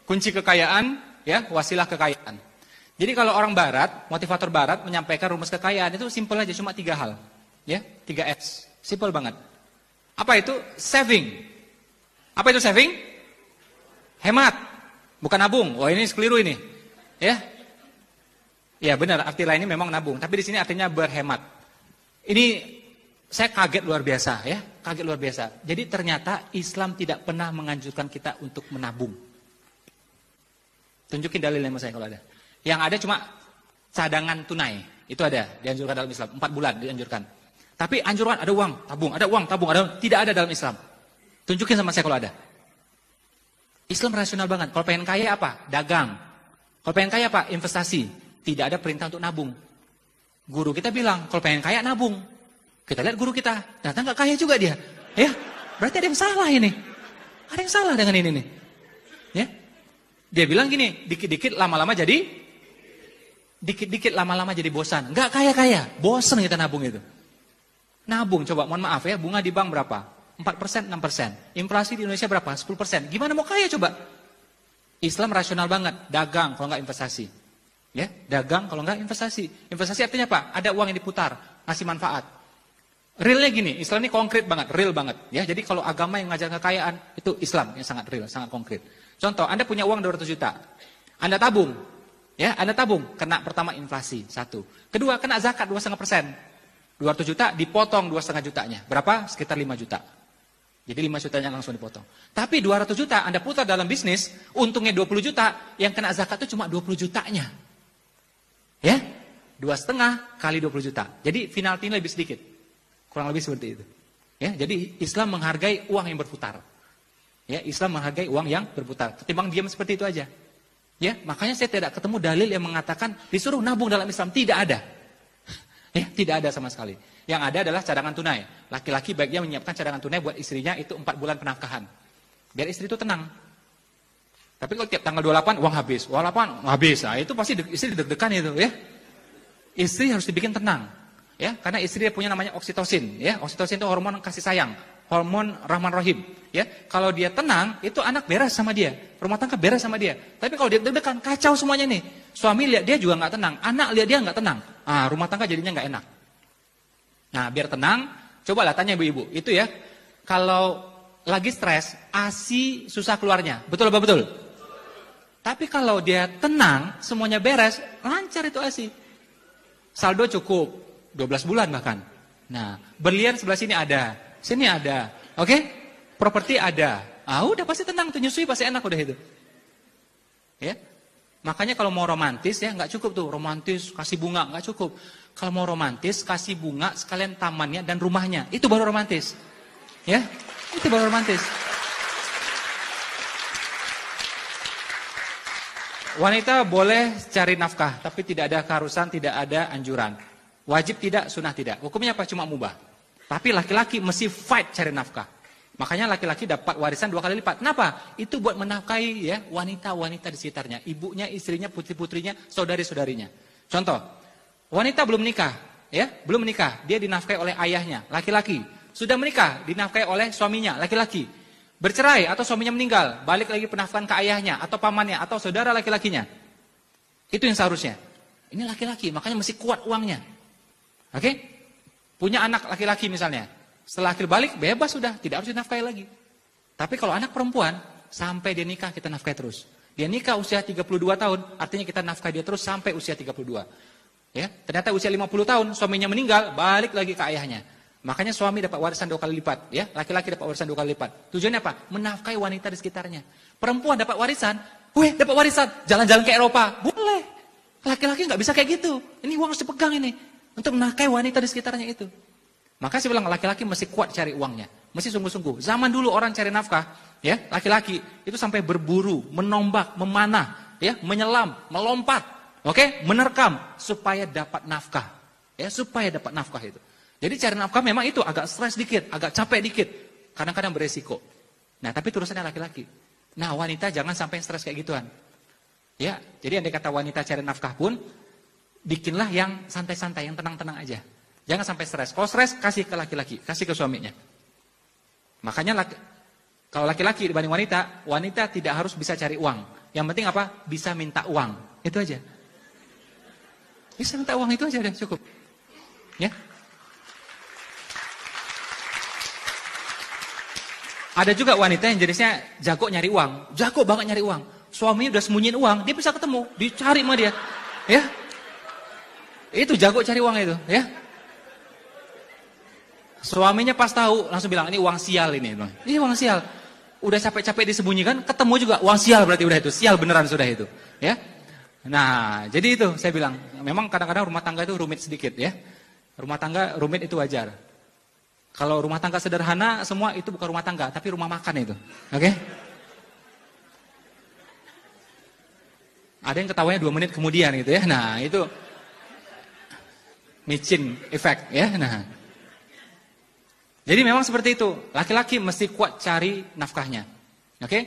kunci kekayaan, ya, wasilah kekayaan. Jadi kalau orang barat, motivator barat menyampaikan rumus kekayaan itu simpel aja, cuma 3 hal. Ya, 3S. Simpel banget. Apa itu? Saving. Apa itu saving? Hemat. Bukan nabung. Wah, ini keliru ini. Ya. Ya, benar, arti lainnya memang nabung, tapi di sini artinya berhemat. Ini saya kaget luar biasa, ya. Kaget luar biasa. Jadi ternyata Islam tidak pernah menganjurkan kita untuk menabung. Tunjukin dalilnya sama saya kalau ada. Yang ada cuma cadangan tunai. Itu ada, dianjurkan dalam Islam. 4 bulan dianjurkan. Tapi anjuran ada uang, tabung, tidak ada dalam Islam. Tunjukin sama saya kalau ada. Islam rasional banget. Kalau pengen kaya apa? Dagang. Kalau pengen kaya apa? Investasi. Tidak ada perintah untuk nabung. Guru kita bilang, kalau pengen kaya nabung. Kita lihat guru kita, ternyata nggak kaya juga dia. Ya, berarti ada yang salah ini. Ada yang salah dengan ini nih. Ya, dia bilang gini, dikit-dikit lama-lama jadi bosan. Nggak kaya-kaya, bosan kita nabung itu. Nabung, coba mohon maaf ya, bunga di bank berapa? 4%, 6%. Inflasi di Indonesia berapa? 10%. Gimana mau kaya coba? Islam rasional banget, dagang kalau nggak investasi. Ya, dagang kalau nggak investasi. Investasi artinya apa? Ada uang yang diputar, ngasih manfaat. Realnya gini, Islam ini konkret banget, real banget. Ya, jadi kalau agama yang ngajar kekayaan itu Islam yang sangat real, sangat konkret. Contoh, Anda punya uang 200 juta, Anda tabung, ya, Anda tabung, kena pertama inflasi 1, kedua kena zakat 2,5%, 200 juta dipotong 2,5 jutanya, berapa? Sekitar 5 juta. Jadi 5 jutanya langsung dipotong. Tapi 200 juta Anda putar dalam bisnis, untungnya 20 juta, yang kena zakat itu cuma 20 jutanya. Ya, 2,5 kali 20 juta. Jadi penaltinya lebih sedikit. Kurang lebih seperti itu. Ya, jadi Islam menghargai uang yang berputar. Ya, Islam menghargai uang yang berputar. Ketimbang diam seperti itu aja. Ya, makanya saya tidak ketemu dalil yang mengatakan disuruh nabung dalam Islam. Tidak ada. Ya, tidak ada sama sekali. Yang ada adalah cadangan tunai. Laki-laki baiknya menyiapkan cadangan tunai buat istrinya itu 4 bulan penafkahan. Biar istri itu tenang. Tapi kalau tiap tanggal 28 uang habis, uang 8 habis, nah itu pasti istri deg-degan itu, ya. Istri harus dibikin tenang, ya, karena istri punya namanya oksitosin, ya. Oksitosin itu hormon kasih sayang, hormon rahman rahim, ya. Kalau dia tenang, itu anak beres sama dia, rumah tangga beres sama dia. Tapi kalau dia deg-degan, kacau semuanya nih. Suami lihat dia juga nggak tenang, anak lihat dia nggak tenang, rumah tangga jadinya nggak enak. Nah, biar tenang, cobalah tanya ibu-ibu, itu ya, kalau lagi stres, ASI susah keluarnya, betul apa betul? Tapi kalau dia tenang, semuanya beres, lancar itu ASI. Saldo cukup, 12 bulan bahkan. Nah, berlian sebelah sini ada, oke? Properti ada. Udah pasti tenang tuh, nyusui pasti enak udah itu. Ya, makanya kalau mau romantis ya nggak cukup tuh, romantis kasih bunga, nggak cukup. Kalau mau romantis, kasih bunga sekalian tamannya dan rumahnya, itu baru romantis. Ya, itu baru romantis. Wanita boleh cari nafkah, tapi tidak ada keharusan, tidak ada anjuran. Wajib tidak, sunnah tidak. Hukumnya apa? Cuma mubah. Tapi laki-laki mesti fight cari nafkah. Makanya laki-laki dapat warisan 2 kali lipat. Kenapa? Itu buat menafkahi ya wanita-wanita di sekitarnya. Ibunya, istrinya, putri-putrinya, saudari-saudarinya. Contoh, wanita belum menikah, ya, belum menikah. Dia dinafkahi oleh ayahnya, laki-laki. Sudah menikah, dinafkahi oleh suaminya, laki-laki. Bercerai atau suaminya meninggal, balik lagi penafkahan ke ayahnya atau pamannya atau saudara laki-lakinya. Itu yang seharusnya. Ini laki-laki, makanya mesti kuat uangnya. Oke? Punya anak laki-laki misalnya. Setelah akhir balik, bebas sudah, tidak harus dinafkahi lagi. Tapi kalau anak perempuan, sampai dia nikah kita nafkahi terus. Dia nikah usia 32 tahun, artinya kita nafkahi dia terus sampai usia 32. Ya, ternyata usia 50 tahun, suaminya meninggal, balik lagi ke ayahnya. Makanya suami dapat warisan 2 kali lipat, ya, laki-laki dapat warisan 2 kali lipat. Tujuannya apa? Menafkahi wanita di sekitarnya. Perempuan dapat warisan, dapat warisan, jalan-jalan ke Eropa, boleh. Laki-laki nggak bisa kayak gitu. Ini uang harus dipegang ini untuk menafkahi wanita di sekitarnya itu. Maka saya bilang laki-laki mesti kuat cari uangnya, mesti sungguh-sungguh. Zaman dulu orang cari nafkah, ya, laki-laki itu sampai berburu, menombak, memanah, ya, menyelam, melompat, oke, menerkam supaya dapat nafkah, ya, supaya dapat nafkah itu. Jadi cari nafkah memang itu agak stres dikit, agak capek dikit, kadang-kadang beresiko. Nah, tapi terusannya laki-laki. Nah, wanita jangan sampai stres kayak gituan. Ya, jadi andai kata wanita cari nafkah pun, bikinlah yang santai-santai, yang tenang-tenang aja. Jangan sampai stres. Kalau stres, kasih ke laki-laki, kasih ke suaminya. Makanya kalau laki-laki dibanding wanita, wanita tidak harus bisa cari uang. Yang penting apa? Bisa minta uang. Itu aja. Bisa minta uang itu aja udah cukup. Ya. Ada juga wanita yang jenisnya jago nyari uang. Jago banget nyari uang. Suaminya udah sembunyiin uang, dia bisa ketemu, dicari sama dia. Ya. Itu jago cari uang itu, ya. Suaminya pas tahu langsung bilang, ini uang sial ini. Ini uang sial. Udah capek-capek disembunyikan, ketemu juga uang sial berarti udah itu. Sial beneran sudah itu, ya. Nah, jadi itu saya bilang, memang kadang-kadang rumah tangga itu rumit sedikit, ya. Rumah tangga rumit itu wajar. Kalau rumah tangga sederhana, semua itu bukan rumah tangga, tapi rumah makan itu. Oke? Ada yang ketawanya 2 menit kemudian gitu ya. Nah, itu micin efek ya. Nah. Jadi memang seperti itu. Laki-laki mesti kuat cari nafkahnya. Oke?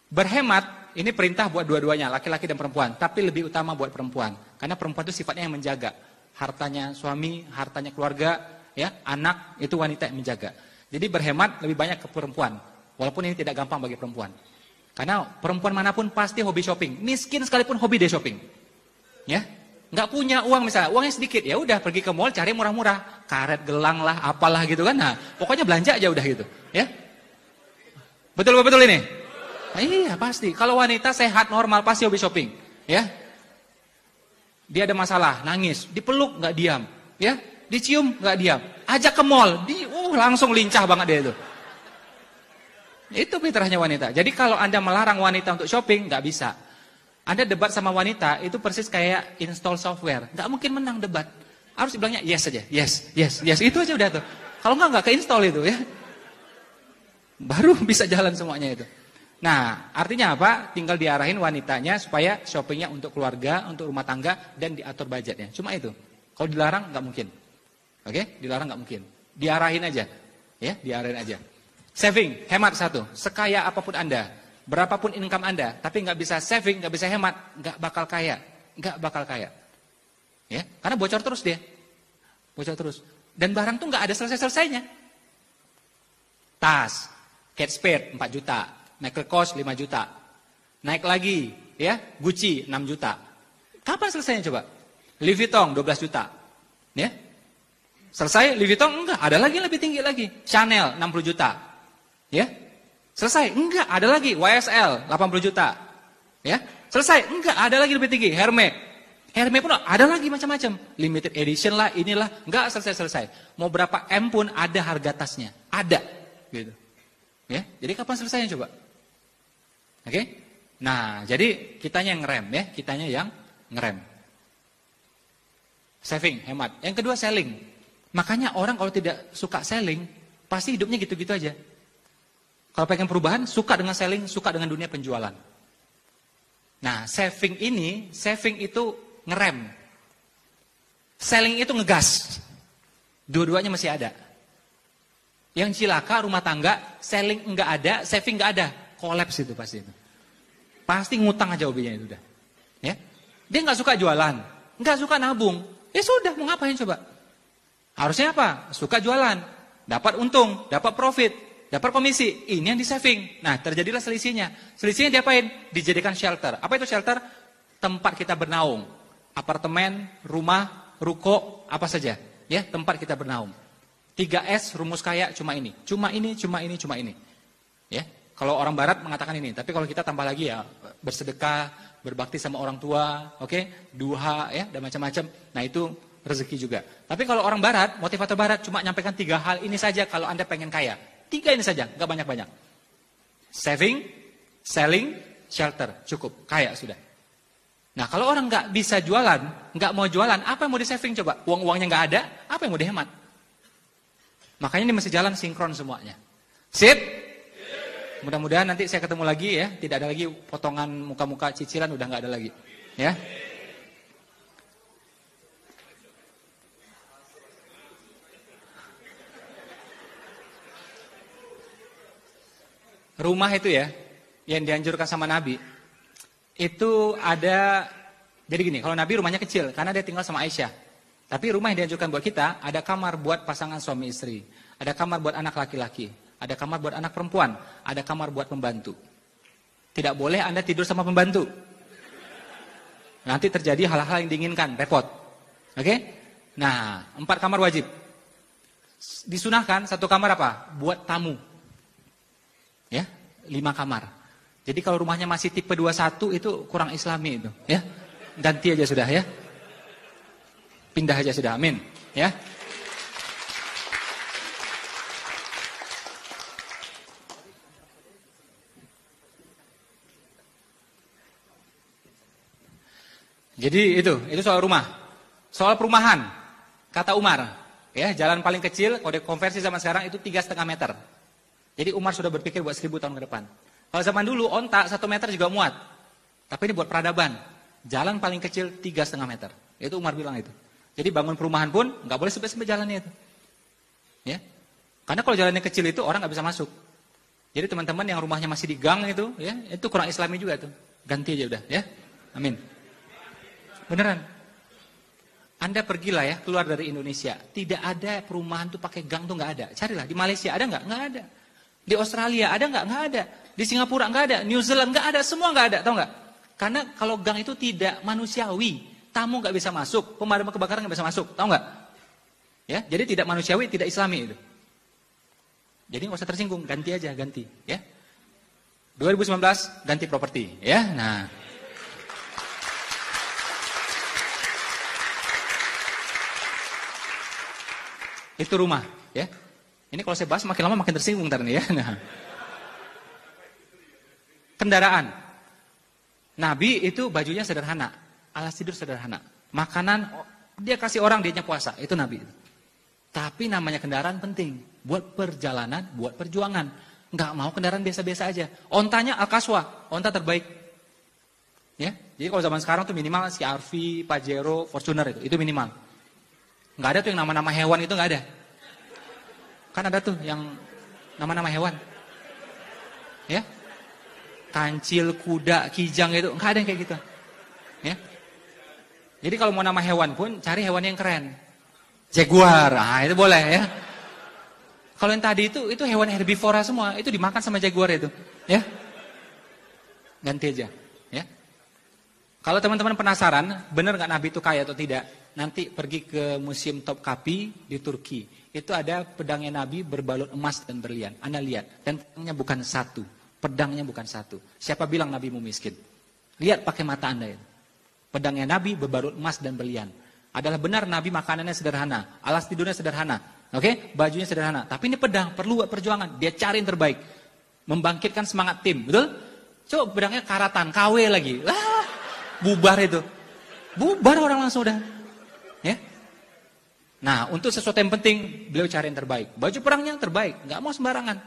Berhemat ini perintah buat dua-duanya, laki-laki dan perempuan, tapi lebih utama buat perempuan. Karena perempuan itu sifatnya yang menjaga. Hartanya suami, hartanya keluarga, ya, anak itu wanita yang menjaga. Jadi berhemat lebih banyak ke perempuan. Walaupun ini tidak gampang bagi perempuan. Karena perempuan manapun pasti hobi shopping. Miskin sekalipun hobi dia shopping. Ya, nggak punya uang misalnya, uangnya sedikit, ya udah pergi ke mall cari murah-murah, karet gelang lah, apalah gitu kan. Nah, pokoknya belanja aja udah gitu. Ya, betul ini. Nah, iya pasti. Kalau wanita sehat normal pasti hobi shopping. Ya, dia ada masalah, nangis, dipeluk nggak diam. Ya, dicium nggak diam. Ajak ke mall, langsung lincah banget dia itu. Itu fitrahnya wanita. Jadi kalau Anda melarang wanita untuk shopping, nggak bisa. Anda debat sama wanita, itu persis kayak install software. Nggak mungkin menang debat. Harus dibilangnya yes saja, yes. Itu aja udah tuh. Kalau nggak ke-install itu ya. Baru bisa jalan semuanya itu. Nah, artinya apa? Tinggal diarahin wanitanya supaya shoppingnya untuk keluarga, untuk rumah tangga, dan diatur budgetnya. Cuma itu. Kalau dilarang, nggak mungkin. Oke? Dilarang nggak mungkin. Diarahin aja. Ya, diarahin aja. Saving, hemat satu. Sekaya apapun Anda, berapapun income Anda, tapi nggak bisa saving, nggak bisa hemat, nggak bakal kaya. Nggak bakal kaya. Ya, karena bocor terus dia. Bocor terus. Dan barang tuh nggak ada selesai-selesainya. Tas, Kate Spade 4 juta, Michael Kors 5 juta. Naik lagi, ya, Gucci 6 juta. Kapan selesainya coba? Louis Vuitton 12 juta. Ya. Selesai Louis Vuitton? Enggak, ada lagi yang lebih tinggi lagi. Chanel 60 juta. Ya, selesai? Enggak, ada lagi YSL 80 juta. Ya, selesai? Enggak, ada lagi lebih tinggi. Hermes pun ada lagi macam-macam. Limited edition lah, inilah. Enggak selesai. Mau berapa M pun ada harga tasnya. Ada. Gitu. Ya, jadi kapan selesainya coba? Oke? Nah, jadi kitanya yang ngerem ya, kitanya yang ngerem. Saving, hemat. Yang kedua selling. Makanya orang kalau tidak suka selling, pasti hidupnya gitu-gitu aja. Kalau pengen perubahan, suka dengan selling, suka dengan dunia penjualan. Nah, saving itu ngerem. Selling itu ngegas. Dua-duanya masih ada. Yang cilaka rumah tangga, selling enggak ada, saving enggak ada. Kolaps itu pasti itu. Pasti ngutang aja hobinya itu udah. Ya? Dia enggak suka jualan, enggak suka nabung. Ya sudah, mau ngapain coba? Harusnya apa? Suka jualan, dapat untung, dapat profit. Dapat komisi, ini yang di saving. Nah, terjadilah selisihnya. Selisihnya diapain? Dijadikan shelter. Apa itu shelter? Tempat kita bernaung. Apartemen, rumah, ruko, apa saja. Ya, tempat kita bernaung. 3S, rumus kaya cuma ini. Cuma ini. Ya, kalau orang barat mengatakan ini. Tapi kalau kita tambah lagi ya, bersedekah, berbakti sama orang tua, oke? Duha, ya, dan macam-macam. Nah, itu rezeki juga. Tapi kalau orang barat, motivator barat cuma nyampaikan 3 hal ini saja kalau Anda pengen kaya. 3 ini saja, gak banyak-banyak. Saving, selling, shelter, cukup, kaya sudah. Nah kalau orang gak bisa jualan, gak mau jualan, apa yang mau di saving coba? Uang-uangnya gak ada, apa yang mau dihemat? Makanya ini mesti jalan sinkron semuanya. Sip? Mudah-mudahan nanti saya ketemu lagi ya, tidak ada lagi potongan muka-muka cicilan, udah gak ada lagi. Ya. Rumah itu ya, yang dianjurkan sama Nabi, itu ada, jadi gini, kalau Nabi rumahnya kecil, karena dia tinggal sama Aisyah. Tapi rumah yang dianjurkan buat kita, ada kamar buat pasangan suami istri, ada kamar buat anak laki-laki, ada kamar buat anak perempuan, ada kamar buat pembantu. Tidak boleh Anda tidur sama pembantu. Nanti terjadi hal-hal yang diinginkan, repot. Oke? Nah, 4 kamar wajib. Disunahkan 1 kamar apa? Buat tamu. Ya, 5 kamar. Jadi kalau rumahnya masih tipe 21 itu kurang islami itu, ya. Ganti aja sudah ya. Pindah aja sudah, amin. Ya. Jadi itu soal rumah. Soal perumahan, kata Umar, ya, jalan paling kecil kalau dikonversi zaman sekarang itu 3,5 meter. Jadi Umar sudah berpikir buat 1000 tahun ke depan. Kalau zaman dulu onta 1 meter juga muat. Tapi ini buat peradaban. Jalan paling kecil 3,5 meter. Itu Umar bilang itu. Jadi bangun perumahan pun nggak boleh sampai jalannya itu. Ya. Karena kalau jalannya kecil itu orang nggak bisa masuk. Jadi teman-teman yang rumahnya masih di gang itu, ya, itu kurang islami juga tuh. Ganti aja udah, ya. Amin. Beneran. Anda pergilah ya keluar dari Indonesia. Tidak ada perumahan tuh pakai gang tuh nggak ada. Carilah di Malaysia ada nggak? Nggak ada. Di Australia ada nggak? Nggak ada. Di Singapura nggak ada. New Zealand nggak ada. Semua nggak ada. Tahu nggak? Karena kalau gang itu tidak manusiawi, tamu nggak bisa masuk, pemadam kebakaran nggak bisa masuk. Tahu nggak? Ya, jadi tidak manusiawi, tidak Islami itu. Jadi nggak usah tersinggung, ganti aja, ganti. Ya. 2019 ganti properti. Ya, nah. Itu rumah, ya. Ini kalau saya bahas makin lama makin tersinggung ntar nih ya. Nah. Kendaraan. Nabi itu bajunya sederhana, alas tidur sederhana. Makanan dia kasih orang dianya puasa, itu Nabi. Tapi namanya kendaraan penting buat perjalanan, buat perjuangan. Enggak mau kendaraan biasa-biasa aja. Ontanya Al-Qaswa, onta terbaik. Ya. Jadi kalau zaman sekarang tuh minimal CR-V, Pajero, Fortuner itu minimal. Nggak ada tuh yang nama-nama hewan itu nggak ada. Kan ada tuh yang nama-nama hewan. Ya. Kancil, kuda, kijang itu nggak ada yang kayak gitu. Ya. Jadi kalau mau nama hewan pun cari hewan yang keren. Jaguar, itu boleh ya. Kalau yang tadi itu hewan herbivora semua, itu dimakan sama jaguar itu, ya. Ganti aja, ya. Kalau teman-teman penasaran, benar nggak Nabi itu kaya atau tidak? Nanti pergi ke Museum Topkapi di Turki. Itu ada pedangnya Nabi berbalut emas dan berlian. Anda lihat, dan pedangnya bukan satu. Pedangnya bukan satu. Siapa bilang Nabi mu miskin? Lihat pakai mata Anda itu. Pedangnya Nabi berbalut emas dan berlian. Adalah benar Nabi makanannya sederhana, alas tidurnya sederhana, oke? Bajunya sederhana. Tapi ini pedang perlu buat perjuangan. Dia cari yang terbaik, membangkitkan semangat tim, betul? Coba pedangnya karatan, KW lagi, bubar itu, bubar orang langsung udah, ya. Nah, untuk sesuatu yang penting beliau cari yang terbaik. Baju perangnya yang terbaik, nggak mau sembarangan.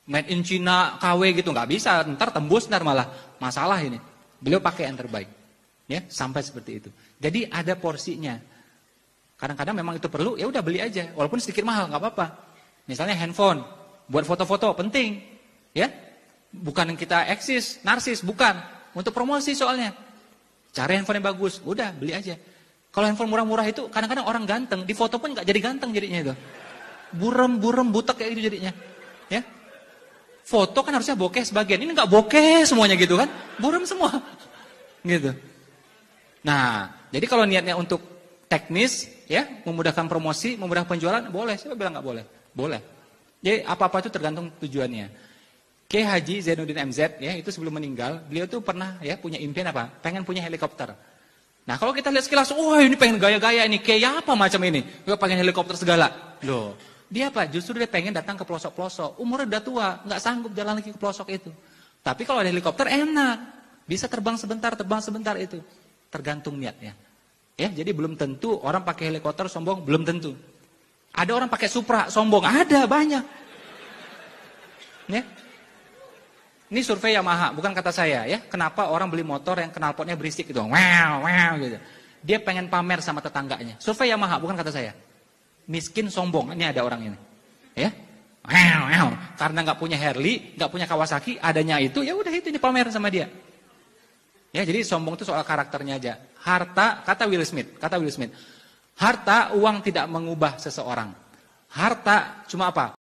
Made in China, KW gitu nggak bisa. Ntar tembus, ntar malah masalah ini. Beliau pakai yang terbaik. Ya, sampai seperti itu. Jadi ada porsinya. Kadang-kadang memang itu perlu, ya udah beli aja, walaupun sedikit mahal, nggak apa-apa. Misalnya handphone, buat foto-foto penting, ya. Bukan yang kita eksis, narsis, bukan. Untuk promosi soalnya. Cari handphone yang bagus, udah beli aja. Kalau handphone murah-murah itu, kadang-kadang orang ganteng, di foto pun nggak jadi ganteng jadinya itu. Burem, butek kayak gitu jadinya, ya. Foto kan harusnya bokeh sebagian, ini nggak bokeh semuanya gitu kan, burem semua, gitu. Nah, jadi kalau niatnya untuk teknis, ya, memudahkan promosi, memudahkan penjualan, boleh. Siapa bilang nggak boleh? Boleh. Jadi apa-apa itu tergantung tujuannya. Kiai Haji Zainuddin MZ, ya, itu sebelum meninggal, beliau tuh pernah ya punya impian apa? Pengen punya helikopter. Nah, kalau kita lihat sekilas, wah ini pengen gaya-gaya ini, kayak apa macam ini? Gue pengen helikopter segala. Loh, dia apa? Justru dia pengen datang ke pelosok-pelosok. Umurnya udah tua, nggak sanggup jalan lagi ke pelosok itu. Tapi kalau ada helikopter enak, bisa terbang sebentar itu. Tergantung niatnya. Ya, jadi belum tentu orang pakai helikopter sombong, belum tentu. Ada orang pakai Supra sombong, ada banyak. Ya. Ini survei Yamaha, bukan kata saya ya. Kenapa orang beli motor yang knalpotnya berisik gitu. Wow gitu. Dia pengen pamer sama tetangganya. Survei Yamaha, bukan kata saya. Miskin sombong, ini ada orang ini. Ya. Wow. Karena nggak punya Harley, nggak punya Kawasaki, adanya itu ya udah itu dipamer sama dia. Ya, jadi sombong itu soal karakternya aja. Harta, kata Will Smith, harta uang tidak mengubah seseorang. Harta cuma apa?